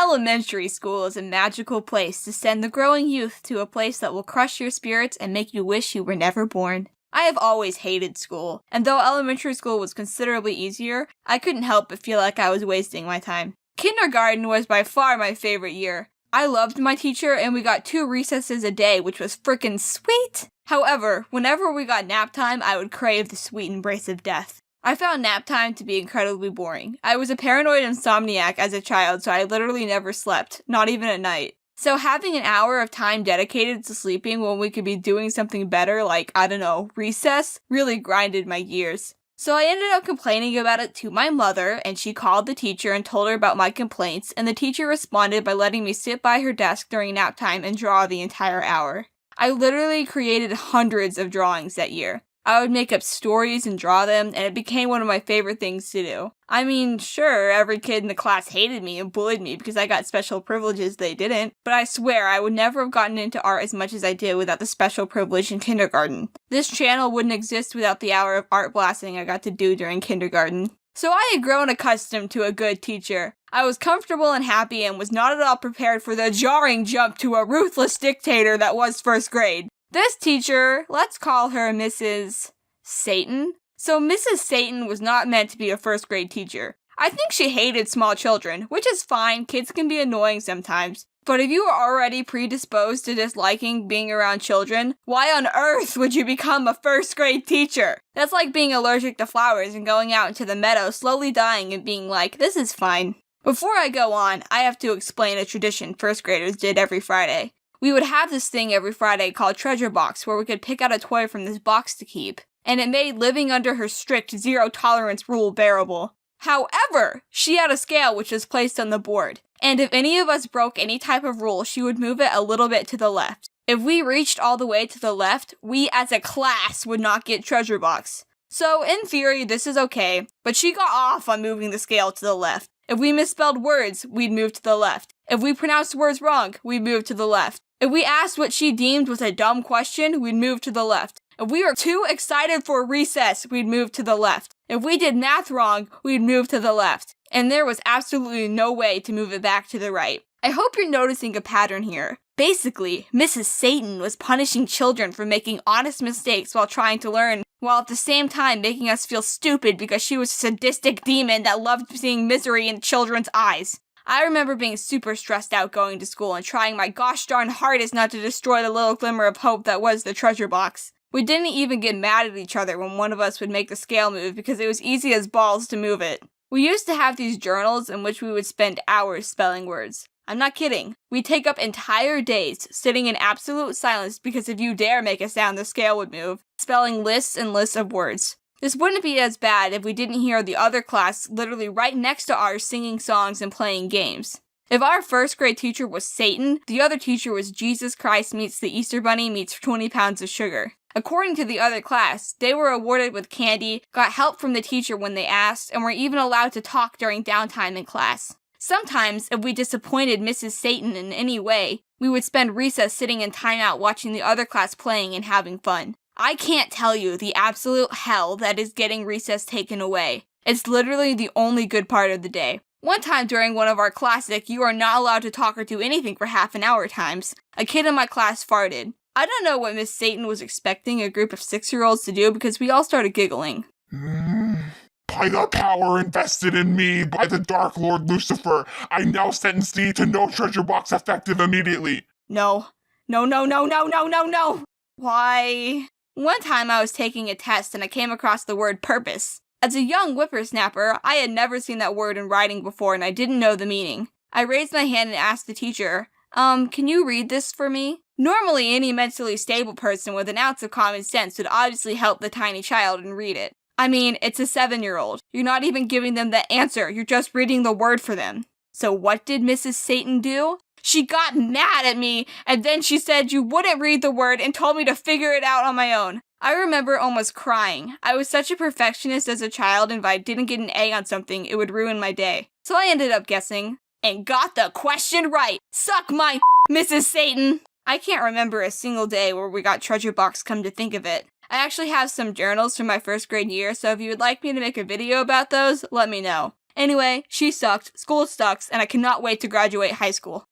Elementary school is a magical place to send the growing youth to a place that will crush your spirits and make you wish you were never born. I have always hated school, and though elementary school was considerably easier, I couldn't help but feel like I was wasting my time. Kindergarten was by far my favorite year. I loved my teacher, and we got 2 recesses a day, which was frickin' sweet! However, whenever we got nap time, I would crave the sweet embrace of death. I found nap time to be incredibly boring. I was a paranoid insomniac as a child, so I literally never slept, not even at night. So having an hour of time dedicated to sleeping when we could be doing something better, like, I don't know, recess, really grinded my gears. So I ended up complaining about it to my mother, and she called the teacher and told her about my complaints, and the teacher responded by letting me sit by her desk during nap time and draw the entire hour. I literally created hundreds of drawings that year. I would make up stories and draw them, and it became one of my favorite things to do. I mean, sure, every kid in the class hated me and bullied me because I got special privileges they didn't, but I swear I would never have gotten into art as much as I did without the special privilege in kindergarten. This channel wouldn't exist without the hour of art blasting I got to do during kindergarten. So I had grown accustomed to a good teacher. I was comfortable and happy and was not at all prepared for the jarring jump to a ruthless dictator that was first grade. This teacher, let's call her Mrs. Satan. So Mrs. Satan was not meant to be a first grade teacher. I think she hated small children, which is fine, kids can be annoying sometimes. But if you are already predisposed to disliking being around children, why on earth would you become a first grade teacher? That's like being allergic to flowers and going out into the meadow, slowly dying and being like, this is fine. Before I go on, I have to explain a tradition first graders did every Friday. We would have this thing every Friday called Treasure Box, where we could pick out a toy from this box to keep, and it made living under her strict zero-tolerance rule bearable. However, she had a scale which was placed on the board, and if any of us broke any type of rule, she would move it a little bit to the left. If we reached all the way to the left, we as a class would not get Treasure Box. So, in theory, this is okay, but she got off on moving the scale to the left. If we misspelled words, we'd move to the left. If we pronounced words wrong, we'd move to the left. If we asked what she deemed was a dumb question, we'd move to the left. If we were too excited for recess, we'd move to the left. If we did math wrong, we'd move to the left. And there was absolutely no way to move it back to the right. I hope you're noticing a pattern here. Basically, Mrs. Satan was punishing children for making honest mistakes while trying to learn, while at the same time making us feel stupid because she was a sadistic demon that loved seeing misery in children's eyes. I remember being super stressed out going to school and trying my gosh darn hardest not to destroy the little glimmer of hope that was the treasure box. We didn't even get mad at each other when one of us would make the scale move because it was easy as balls to move it. We used to have these journals in which we would spend hours spelling words. I'm not kidding. We'd take up entire days sitting in absolute silence because if you dare make a sound, the scale would move, spelling lists and lists of words. This wouldn't be as bad if we didn't hear the other class literally right next to ours singing songs and playing games. If our first grade teacher was Satan, the other teacher was Jesus Christ meets the Easter Bunny meets 20 pounds of sugar. According to the other class, they were awarded with candy, got help from the teacher when they asked, and were even allowed to talk during downtime in class. Sometimes, if we disappointed Mrs. Satan in any way, we would spend recess sitting in timeout watching the other class playing and having fun. I can't tell you the absolute hell that is getting recess taken away. It's literally the only good part of the day. One time during one of our classic, you are not allowed to talk or do anything for half an hour times, a kid in my class farted. I don't know what Miss Satan was expecting a group of 6-year-olds to do because we all started giggling. By the power invested in me by the Dark Lord Lucifer, I now sentence thee to no treasure box effective immediately. No. Why? One time I was taking a test and I came across the word purpose. As a young whippersnapper, I had never seen that word in writing before and I didn't know the meaning. I raised my hand and asked the teacher, can you read this for me? Normally, any mentally stable person with an ounce of common sense would obviously help the tiny child and read it. I mean, it's a 7-year-old. You're not even giving them the answer, you're just reading the word for them. So what did Mrs. Satan do? She got mad at me, and then she said you wouldn't read the word and told me to figure it out on my own. I remember almost crying. I was such a perfectionist as a child, and if I didn't get an A on something, it would ruin my day. So I ended up guessing, and got the question right. Suck my Mrs. Satan! I can't remember a single day where we got treasure box, come to think of it. I actually have some journals from my first grade year, so if you would like me to make a video about those, let me know. Anyway, she sucked, school sucks, and I cannot wait to graduate high school.